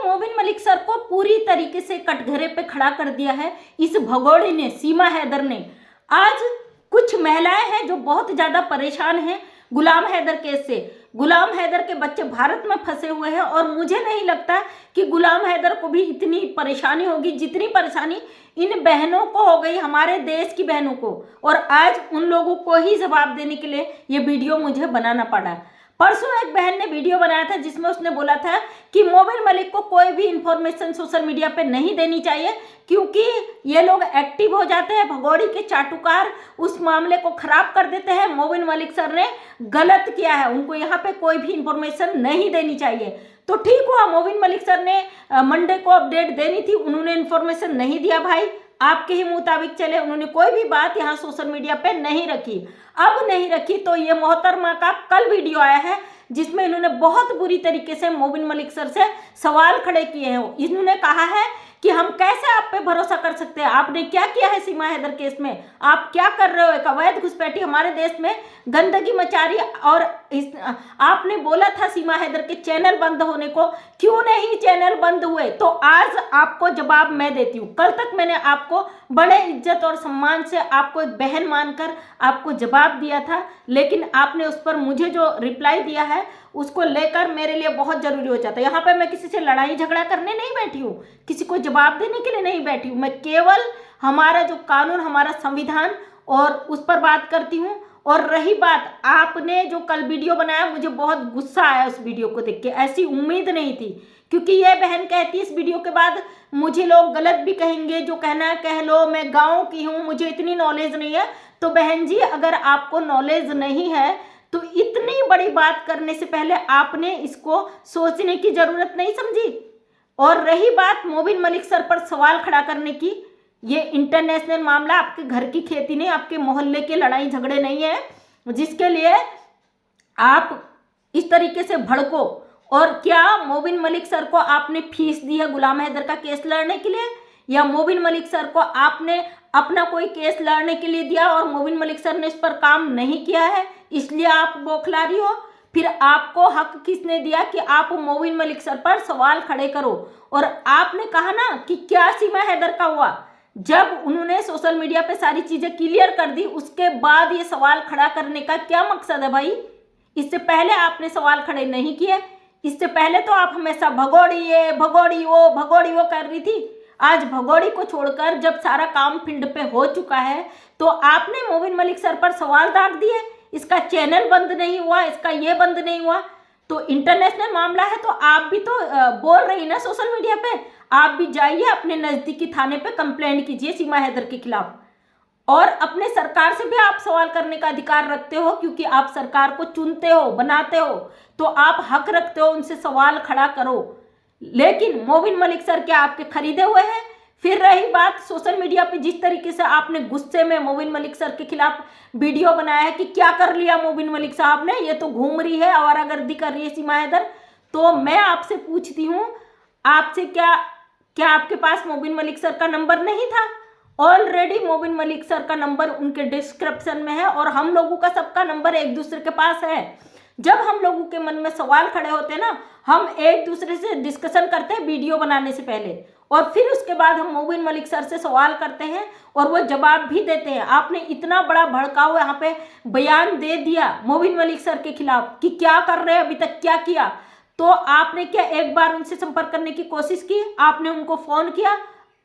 तो मोबिन मलिक सर को पूरी तरीके से कटघरे पे खड़ा कर दिया है इस भगोड़े ने, सीमा हैदर ने। आज कुछ महिलाएं हैं जो बहुत ज्यादा परेशान हैं गुलाम हैदर केस से। गुलाम हैदर के बच्चे भारत में फंसे हुए हैं और मुझे नहीं लगता कि गुलाम हैदर को भी इतनी परेशानी होगी जितनी परेशानी इन बहनों को हो गई, हमारे देश की बहनों को। और आज उन लोगों को ही जवाब देने के लिए ये वीडियो मुझे बनाना पड़ा। परसों एक बहन ने वीडियो बनाया था जिसमें उसने बोला था कि मोबिन मलिक को कोई भी इंफॉर्मेशन सोशल मीडिया पे नहीं देनी चाहिए क्योंकि ये लोग एक्टिव हो जाते हैं, भगोड़ी के चाटुकार उस मामले को खराब कर देते हैं। मोबिन मलिक सर ने गलत किया है, उनको यहाँ पे कोई भी इंफॉर्मेशन नहीं देनी चाहिए। तो ठीक हुआ, मोबिन मलिक सर ने मंडे को अपडेट देनी थी, उन्होंने इन्फॉर्मेशन नहीं दिया भाई, आपके ही मुताबिक चले, उन्होंने कोई भी बात यहाँ सोशल मीडिया पे नहीं रखी। अब नहीं रखी तो ये मोहतरमा का कल वीडियो आया है जिसमें इन्होंने बहुत बुरी तरीके से मोबिन मलिक सर से सवाल खड़े किए हैं। इन्होंने कहा है कि हम कैसे आप पे भरोसा कर सकते हैं, आपने क्या किया है सीमा हैदर केस में, आप क्या कर रहे हो, एक अवैध घुसपैठी हमारे देश में गंदगी मचा रही। और आपने बोला था सीमा हैदर के चैनल बंद होने को, क्यों नहीं चैनल बंद हुए? तो आज आपको जवाब मैं देती हूँ। कल तक मैंने आपको बड़े इज्जत और सम्मान से आपको एक बहन मानकर आपको जवाब दिया था, लेकिन आपने उस पर मुझे जो रिप्लाई दिया है उसको लेकर मेरे लिए बहुत जरूरी हो जाता है। यहाँ पे मैं किसी से लड़ाई झगड़ा करने नहीं बैठी हूँ, किसी को जवाब देने के लिए नहीं बैठी हूँ, मैं केवल हमारा जो कानून, हमारा संविधान और उस पर बात करती हूँ। और रही बात आपने जो कल वीडियो बनाया, मुझे बहुत गुस्सा आया उस वीडियो को देख के, ऐसी उम्मीद नहीं थी क्योंकि ये बहन कहती इस वीडियो के बाद मुझे लोग गलत भी कहेंगे, जो कहना है कह लो, मैं गाँव की हूँ, मुझे इतनी नॉलेज नहीं है। तो बहन जी, अगर आपको नॉलेज नहीं है तो इतनी बड़ी बात करने से पहले आपने इसको सोचने की जरूरत नहीं समझी। और रही बात मोबिन मलिक सर पर सवाल खड़ा करने की, ये इंटरनेशनल मामला, आपके घर की खेती नहीं, आपके मोहल्ले के लड़ाई झगड़े नहीं है जिसके लिए आप इस तरीके से भड़को। और क्या मोबिन मलिक सर को आपने फीस दी है गुलाम हैदर का केस लड़ने के लिए, या मोबिन मलिक सर को आपने अपना कोई केस लड़ने के लिए दिया और मोबिन मलिक सर ने इस पर काम नहीं किया है इसलिए आप बौखला रही हो? फिर आपको हक किसने दिया कि आप मोबिन मलिक सर पर सवाल खड़े करो? और आपने कहा ना कि क्या सीमा हैदर का हुआ, जब उन्होंने सोशल मीडिया पे सारी चीजें क्लियर कर दी उसके बाद ये सवाल खड़ा करने का क्या मकसद है भाई? इससे पहले आपने सवाल खड़े नहीं किए। इससे पहले तो आप हमेशा भगोड़ी ये भगोड़ी वो कर रही थी। आज भगोड़ी को छोड़कर जब सारा काम फील्ड पे हो चुका है तो आपने मोबिन मलिक सर पर सवाल दाग दिए, इसका चैनल बंद नहीं हुआ, इसका ये बंद नहीं हुआ। तो इंटरनेशनल मामला है तो आप भी तो बोल रही ना सोशल मीडिया पे, आप भी जाइए अपने नजदीकी थाने पे कंप्लेंट कीजिए सीमा हैदर के खिलाफ। और अपने सरकार से भी आप सवाल करने का अधिकार रखते हो क्योंकि आप सरकार को चुनते हो, बनाते हो, तो आप हक रखते हो उनसे सवाल खड़ा करो। लेकिन मोबिन मलिक सर क्या आपके खरीदे हुए हैं? फिर रही बात सोशल मीडिया पे जिस तरीके से आपने गुस्से में मोबिन मलिक सर के खिलाफ वीडियो बनाया है कि क्या कर लिया मोबिन मलिक साहब ने, ये तो घूम रही है, आवारागर्दी कर रही है सीमा हैदर। तो मैं आपसे पूछती हूँ, आपसे क्या आपके पास मोबिन मलिक सर का नंबर नहीं था? ऑलरेडी मोबिन मलिक सर का नंबर उनके डिस्क्रिप्शन में है और हम लोगों का सबका नंबर एक दूसरे के पास है। जब हम लोगों के मन में सवाल खड़े होते हैं ना, हम एक दूसरे से डिस्कशन करते हैं वीडियो बनाने से पहले, और फिर उसके बाद हम मोबिन मलिक सर से सवाल करते हैं और वो जवाब भी देते हैं। आपने इतना बड़ा भड़काऊ यहाँ पे बयान दे दिया मोबिन मलिक सर के खिलाफ कि क्या कर रहे हैं, अभी तक क्या किया, तो आपने क्या एक बार उनसे संपर्क करने की कोशिश की? आपने उनको फोन किया?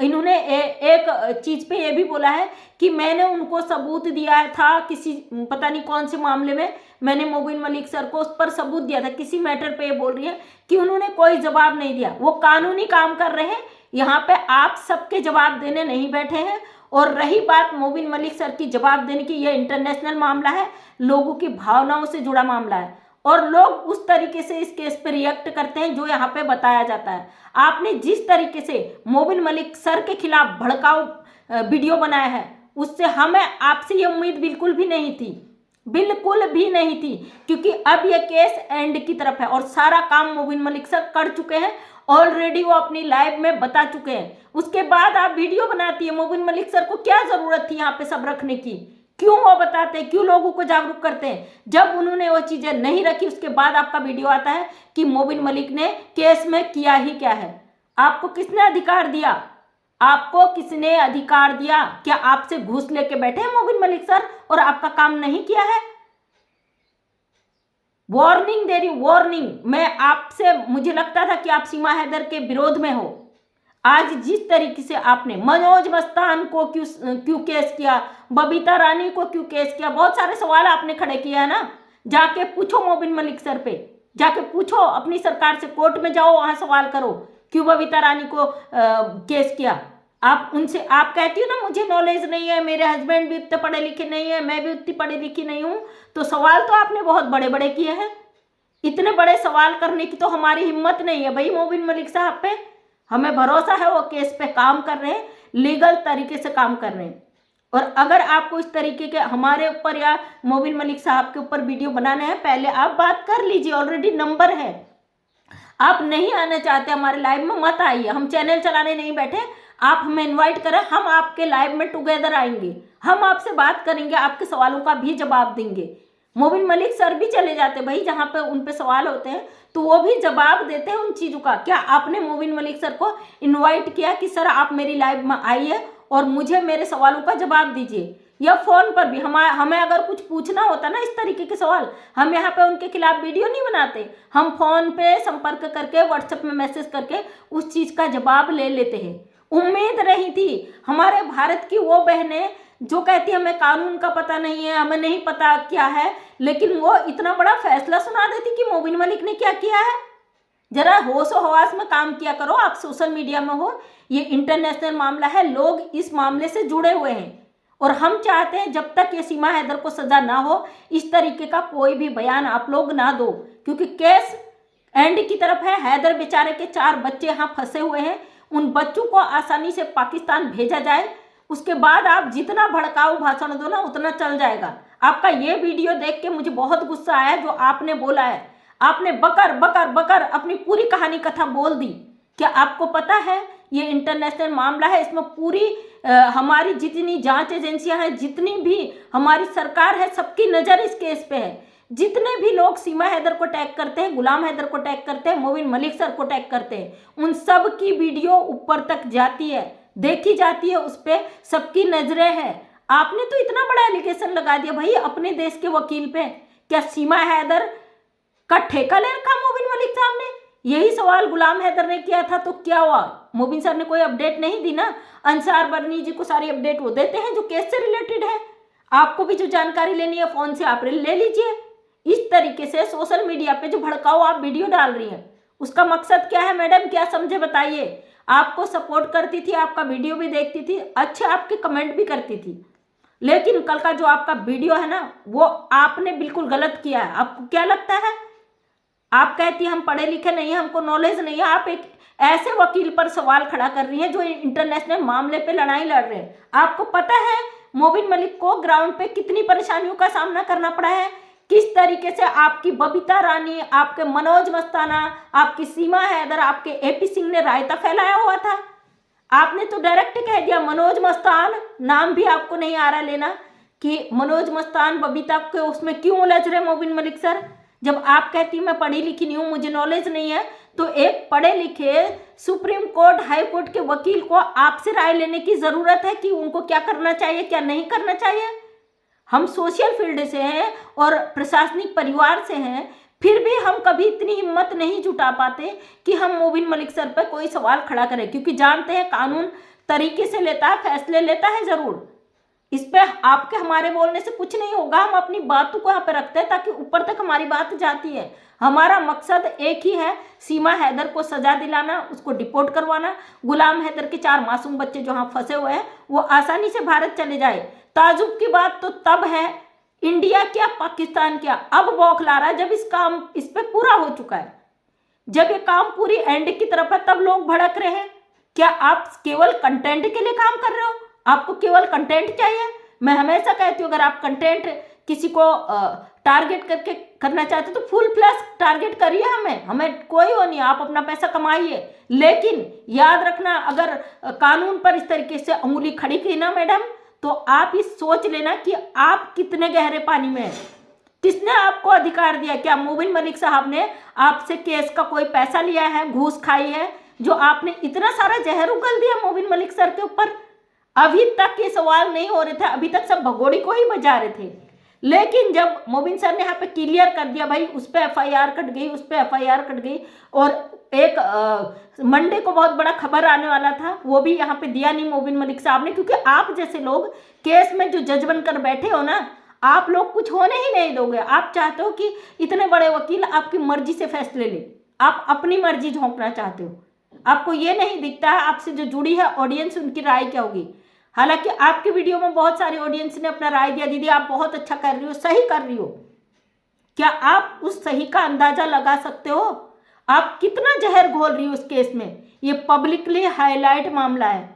इन्होंने एक चीज पे ये भी बोला है कि मैंने उनको सबूत दिया था किसी पता नहीं कौन से मामले में, मैंने मोबिन मलिक सर को उस पर सबूत दिया था किसी मैटर पे। ये बोल रही है कि उन्होंने कोई जवाब नहीं दिया। वो कानूनी काम कर रहे हैं, यहाँ पे आप सबके जवाब देने नहीं बैठे हैं। और रही बात मोबिन मलिक सर की जवाब देने की, ये इंटरनेशनल मामला है, लोगों की भावनाओं से जुड़ा मामला है और लोग उस तरीके से इस केस पे रिएक्ट करते हैं जो यहाँ पे बताया जाता है। आपने जिस तरीके से मोबिन मलिक सर के खिलाफ भड़काऊ वीडियो बनाया है उससे हमें आपसे ये उम्मीद बिल्कुल भी नहीं थी, बिल्कुल भी नहीं थी, क्योंकि अब ये केस एंड की तरफ है और सारा काम मोबिन मलिक सर कर चुके हैं ऑलरेडी, वो अपनी लाइव में बता चुके हैं। उसके बाद आप वीडियो बनाती है, मोबिन मलिक सर को क्या जरूरत थी यहाँ पे सब रखने की? क्यों वो बताते हैं, क्यों लोगों को जागरूक करते हैं? जब उन्होंने वो चीजें नहीं रखी, उसके बाद आपका वीडियो आता है कि मोबिन मलिक ने केस में किया ही क्या है। आपको किसने अधिकार दिया? आपको किसने अधिकार दिया? क्या आपसे घूस लेके बैठे हैं मोबिन मलिक सर और आपका काम नहीं किया है? वार्निंग दे रही हूं, वार्निंग। मैं आपसे, मुझे लगता था कि आप सीमा हैदर के विरोध में हो। आज जिस तरीके से आपने मनोज मस्तान को क्यों केस किया, बबीता रानी को क्यों केस किया, बहुत सारे सवाल आपने खड़े किए हैं ना। जाके पूछो मोबिन मलिक सर पे, जाके पूछो अपनी सरकार से, कोर्ट में जाओ, वहां सवाल करो क्यों बबीता रानी को केस किया। आप उनसे, आप कहती हो ना मुझे नॉलेज नहीं है, मेरे हस्बैंड भी उतने पढ़े लिखे नहीं है, मैं भी उतनी पढ़ी लिखी नहीं हूं, तो सवाल तो आपने बहुत बड़े बड़े किए हैं। इतने बड़े सवाल करने की तो हमारी हिम्मत नहीं है भाई मोबिन मलिक साहब पे। हमें भरोसा है वो केस पे काम कर रहे हैं, लीगल तरीके से काम कर रहे हैं। और अगर आपको इस तरीके के हमारे ऊपर या मोबिन मलिक साहब के ऊपर वीडियो बनाने हैं, पहले आप बात कर लीजिए, ऑलरेडी नंबर है। आप नहीं आना चाहते हमारे लाइव में, मत आइए, हम चैनल चलाने नहीं बैठे। आप हमें इनवाइट करें, हम आपके लाइव में टुगेदर आएंगे, हम आपसे बात करेंगे, आपके सवालों का भी जवाब देंगे। मोबिन मलिक सर भी चले जाते भाई जहाँ पे उन पे सवाल होते हैं, तो वो भी जवाब देते हैं उन चीज़ों का। क्या आपने मोबिन मलिक सर को इनवाइट किया कि सर आप मेरी लाइव में आइए और मुझे मेरे सवालों का जवाब दीजिए? या फ़ोन पर भी हमें अगर कुछ पूछना होता ना इस तरीके के सवाल, हम यहाँ पे उनके खिलाफ वीडियो नहीं बनाते, हम फ़ोन पे संपर्क करके, व्हाट्सएप में मैसेज करके उस चीज़ का जवाब ले लेते हैं। उम्मीद रही थी हमारे भारत की वो बहनें जो कहती हमें कानून का पता नहीं है, हमें नहीं पता क्या है, लेकिन वो इतना बड़ा फैसला सुना देती कि मोबिन मलिक ने क्या किया है। जरा होशो हवास में काम किया करो, आप सोशल मीडिया में हो, ये इंटरनेशनल मामला है, लोग इस मामले से जुड़े हुए हैं और हम चाहते हैं जब तक ये सीमा हैदर को सजा ना हो, इस तरीके का कोई भी बयान आप लोग ना दो, क्योंकि केस एंड की तरफ है। हैदर बेचारे के 4 बच्चे यहाँ फंसे हुए हैं, उन बच्चों को आसानी से पाकिस्तान भेजा जाए, उसके बाद आप जितना भड़काऊ भाषण दो ना उतना चल जाएगा। आपका ये वीडियो देख के मुझे बहुत गुस्सा आया जो आपने बोला है, आपने बकर बकर बकर अपनी पूरी कहानी कथा बोल दी। क्या आपको पता है ये इंटरनेशनल मामला है, इसमें पूरी हमारी जितनी जांच एजेंसियां हैं, जितनी भी हमारी सरकार है, सबकी नज़र इस केस पे है। जितने भी लोग सीमा हैदर को टैग करते हैं, गुलाम हैदर को टैग करते हैं, मोबिन मलिक सर को टैग करते हैं, उन सब की वीडियो ऊपर तक जाती है, देखी जाती है, उस पर सबकी नजरें हैं। आपने तो इतना बड़ा एलिगेशन लगा दिया भाई अपने देश के वकील पे। क्या सीमा हैदर का ठेका ले रखा मोबिन मलिक साहब ने? यही सवाल गुलाम हैदर ने किया था, तो क्या हुआ? मोबिन सर ने कोई अपडेट नहीं दी ना। अंसार बर्नी जी को सारी अपडेट वो देते हैं जो केस से रिलेटेड है। आपको भी जो जानकारी लेनी है फोन से आप ले लीजिए। इस तरीके से सोशल मीडिया पे जो भड़काऊ आप वीडियो डाल रही हैं, उसका मकसद क्या है मैडम? क्या समझे बताइए। आपको सपोर्ट करती थी, आपका वीडियो भी देखती थी, अच्छे आपके कमेंट भी करती थी, लेकिन कल का जो आपका वीडियो है ना, वो आपने बिल्कुल गलत किया है। आपको क्या लगता है? आप कहती हम पढ़े लिखे नहीं है, हमको नॉलेज नहीं है, आप एक ऐसे वकील पर सवाल खड़ा कर रही हैं जो इंटरनेशनल मामले पे लड़ाई लड़ रहे हैं। आपको पता है मोबिन मलिक को ग्राउंड पे कितनी परेशानियों का सामना करना पड़ा है, किस तरीके से आपकी बबीता रानी, आपके मनोज मस्ताना, आपकी सीमा हैदर, आपके एपी सिंह ने रायता फैलाया हुआ था। आपने तो डायरेक्ट कह दिया मनोज मस्तान, नाम भी आपको नहीं आ रहा लेना, कि मनोज मस्तान बबीता के उसमें क्यों उलझ रहे मोबिन मलिक सर? जब आप कहती मैं पढ़ी लिखी नहीं हूँ, मुझे नॉलेज नहीं है, तो एक पढ़े लिखे सुप्रीम कोर्ट, हाई कोर्ट के वकील को आपसे राय लेने की ज़रूरत है कि उनको क्या करना चाहिए, क्या नहीं करना चाहिए। हम सोशल फील्ड से हैं और प्रशासनिक परिवार से हैं, फिर भी हम कभी इतनी हिम्मत नहीं जुटा पाते कि हम मोबिन मलिक सर पर कोई सवाल खड़ा करें, क्योंकि जानते हैं कानून तरीके से लेता है, फैसले लेता है ज़रूर। इस पे आपके हमारे बोलने से कुछ नहीं होगा। हम अपनी बातों को यहाँ पे रखते हैं ताकि ऊपर तक हमारी बात जाती है। हमारा मकसद एक ही है, सीमा हैदर को सजा दिलाना, उसको डिपोर्ट करवाना, गुलाम हैदर के 4 मासूम बच्चे जो यहाँ फंसे हुए हैं वो आसानी से भारत चले जाए। ताजुब की बात तो तब है, इंडिया क्या पाकिस्तान क्या अब बौखला रहा है जब इस पे पूरा हो चुका है। जब ये काम पूरी एंड की तरफ है तब लोग भड़क रहे हैं। क्या आप केवल कंटेंट के लिए काम कर रहे हो? आपको केवल कंटेंट चाहिए? मैं हमेशा कहती हूँ अगर आप कंटेंट किसी को टारगेट करके करना चाहते हो तो फुल फ्लैश टारगेट करिए, हमें कोई वो नहीं, आप अपना पैसा कमाइए। लेकिन याद रखना, अगर कानून पर इस तरीके से उंगली खड़ी की ना मैडम, तो आप इस सोच लेना कि आप कितने गहरे पानी में हैं। किसने आपको अधिकार दिया? क्या मोबिन मलिक साहब ने आपसे केस का कोई पैसा लिया है, घूस खाई है, जो आपने इतना सारा जहर उगल दिया मोबिन मलिक सर के ऊपर? अभी तक ये सवाल नहीं हो रहे थे, अभी तक सब भगोड़ी को ही बजा रहे थे। लेकिन जब मोबिन सर ने यहाँ पे क्लियर कर दिया, भाई उस पर FIR कट गई, उस पर FIR कट गई, और एक मंडे को बहुत बड़ा खबर आने वाला था, वो भी यहाँ पे दिया नहीं मोबिन मलिक साहब ने, क्योंकि आप जैसे लोग केस में जो जज बनकर बैठे हो ना, आप लोग कुछ होने ही नहीं दोगे। आप चाहते हो कि इतने बड़े वकील आपकी मर्जी से फैसले ले, आप अपनी मर्जी झोंकना चाहते हो। आपको ये नहीं दिखता है आपसे जो जुड़ी है ऑडियंस, उनकी राय क्या होगी। हालांकि आपके वीडियो में बहुत सारे ऑडियंस ने अपना राय दिया, दीदी आप बहुत अच्छा कर रही हो, सही कर रही हो। क्या आप उस सही का अंदाजा लगा सकते हो? आप कितना जहर घोल रही हो उस केस में। ये पब्लिकली हाईलाइट मामला है।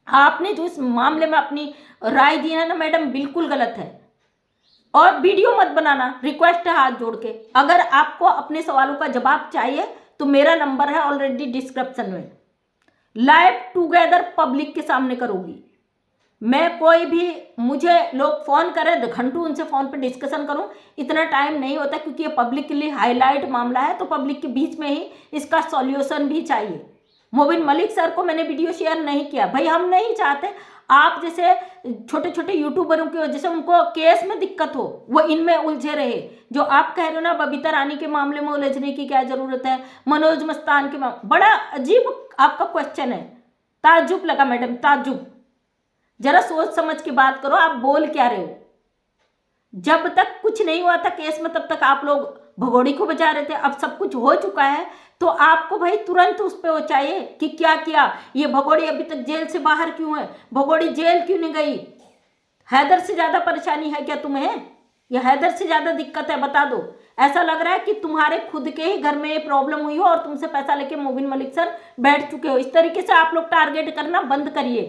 आपने जो इस मामले में अपनी राय दी है ना मैडम, बिल्कुल गलत है। और वीडियो मत बनाना, रिक्वेस्ट है हाथ जोड़ के। अगर आपको अपने सवालों का जवाब चाहिए तो मेरा नंबर है ऑलरेडी डिस्क्रिप्शन में। लाइव टुगेदर पब्लिक के सामने करूंगी मैं। कोई भी मुझे लोग फ़ोन करें, घंटों उनसे फ़ोन पे डिस्कशन करूं, इतना टाइम नहीं होता, क्योंकि ये पब्लिक के लिए हाईलाइट मामला है, तो पब्लिक के बीच में ही इसका सॉल्यूशन भी चाहिए। मोबिन मलिक सर को मैंने वीडियो शेयर नहीं किया, भाई हम नहीं चाहते आप जैसे छोटे छोटे यूट्यूबरों की वजह से उनको केस में दिक्कत हो, वो इनमें उलझे रहे। जो आप कह रहे हो ना बबीता रानी के मामले में उलझने की क्या ज़रूरत है, मनोज मस्तान के मामले, बड़ा अजीब आपका क्वेश्चन है। ताज्जुब लगा मैडम, ताज्जुब। जरा सोच समझ के बात करो, आप बोल क्या रहे हो। जब तक कुछ नहीं हुआ था केस में, तब तक आप लोग भगोड़ी को बजा रहे थे। अब सब कुछ हो चुका है तो आपको भाई तुरंत उस पर वो चाहिए कि क्या किया ये भगोड़ी, अभी तक जेल से बाहर क्यों है, भगोड़ी जेल क्यों नहीं गई। हैदर से ज़्यादा परेशानी है क्या तुम्हें, या हैदर से ज़्यादा दिक्कत है? बता दो। ऐसा लग रहा है कि तुम्हारे खुद के ही घर में ये प्रॉब्लम हुई हो और तुमसे पैसा लेके मोबिन मलिक सर बैठ चुके हो। इस तरीके से आप लोग टारगेट करना बंद करिए।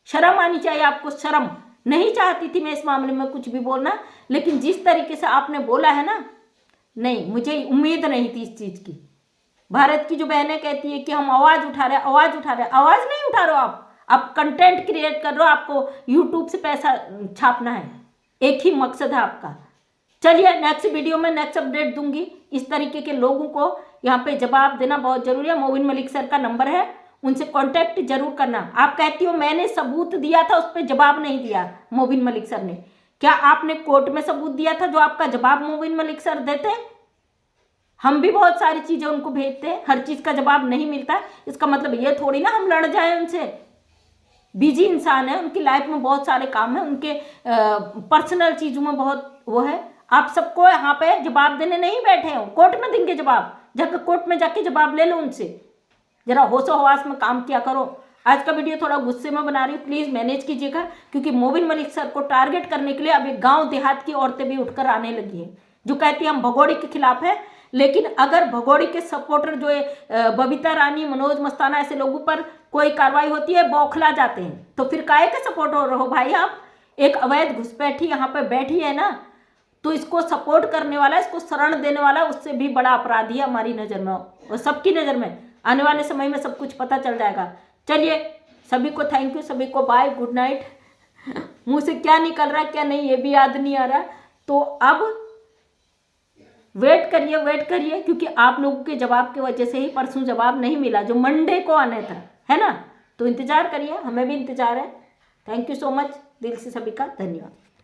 शर्म आनी चाहिए आपको, शर्म। नहीं चाहती थी मैं इस मामले में कुछ भी बोलना, लेकिन जिस तरीके से आपने बोला है ना, नहीं, मुझे उम्मीद नहीं थी इस चीज़ की। भारत की जो बहनें कहती है कि हम आवाज़ उठा रहे हैं, आवाज़ उठा रहे हैं, आवाज़ नहीं उठा रहे हो आप कंटेंट क्रिएट कर रहे हो, आपको यूट्यूब से पैसा छापना है, एक ही मकसद है आपका। चलिए नेक्स्ट वीडियो में नेक्स्ट अपडेट दूंगी। इस तरीके के लोगों को यहाँ पे जवाब देना बहुत जरूरी है। मोबिन मलिक सर का नंबर है, उनसे कांटेक्ट जरूर करना। आप कहती हो मैंने सबूत दिया था, उस पर जवाब नहीं दिया मोबिन मलिक सर ने। क्या आपने कोर्ट में सबूत दिया था जो आपका जवाब मोबिन मलिक सर देते हैं? हम भी बहुत सारी चीज़ें उनको भेजते हैं, हर चीज़ का जवाब नहीं मिलता। इसका मतलब ये थोड़ी ना हम लड़ जाएं उनसे। बिजी इंसान है, उनकी लाइफ में बहुत सारे काम है, उनके पर्सनल चीज़ों में बहुत वो है। आप सबको यहाँ पे जवाब देने नहीं बैठे हो, कोर्ट में देंगे जवाब, जाकर कोर्ट में जाके जवाब ले लो उनसे। जरा होशो हवास में काम किया करो। आज का वीडियो थोड़ा गुस्से में बना रही हूँ, प्लीज़ मैनेज कीजिएगा, क्योंकि मोबिन मलिक सर को टारगेट करने के लिए अभी गांव देहात की औरतें भी उठकर आने लगी हैं, जो कहती हैं हम भगोड़ी के खिलाफ है। लेकिन अगर भगोड़ी के सपोर्टर जो है बबीता रानी, मनोज मस्ताना, ऐसे लोगों पर कोई कार्रवाई होती है, बौखला जाते हैं, तो फिर काहे के सपोर्टर रहो भाई आप। एक अवैध घुसपैठी यहाँ पर बैठी है ना, तो इसको सपोर्ट करने वाला, इसको शरण देने वाला उससे भी बड़ा अपराधी है हमारी नज़र में और सबकी नज़र में। आने वाले समय में सब कुछ पता चल जाएगा। चलिए सभी को थैंक यू, सभी को बाय, गुड नाइट। मुंह से क्या निकल रहा है क्या नहीं ये भी याद नहीं आ रहा, तो अब वेट करिए, क्योंकि आप लोगों के जवाब की वजह से ही परसों जवाब नहीं मिला जो मंडे को आना था, है ना। तो इंतज़ार करिए, हमें भी इंतज़ार है। थैंक यू सो मच, दिल से सभी का धन्यवाद।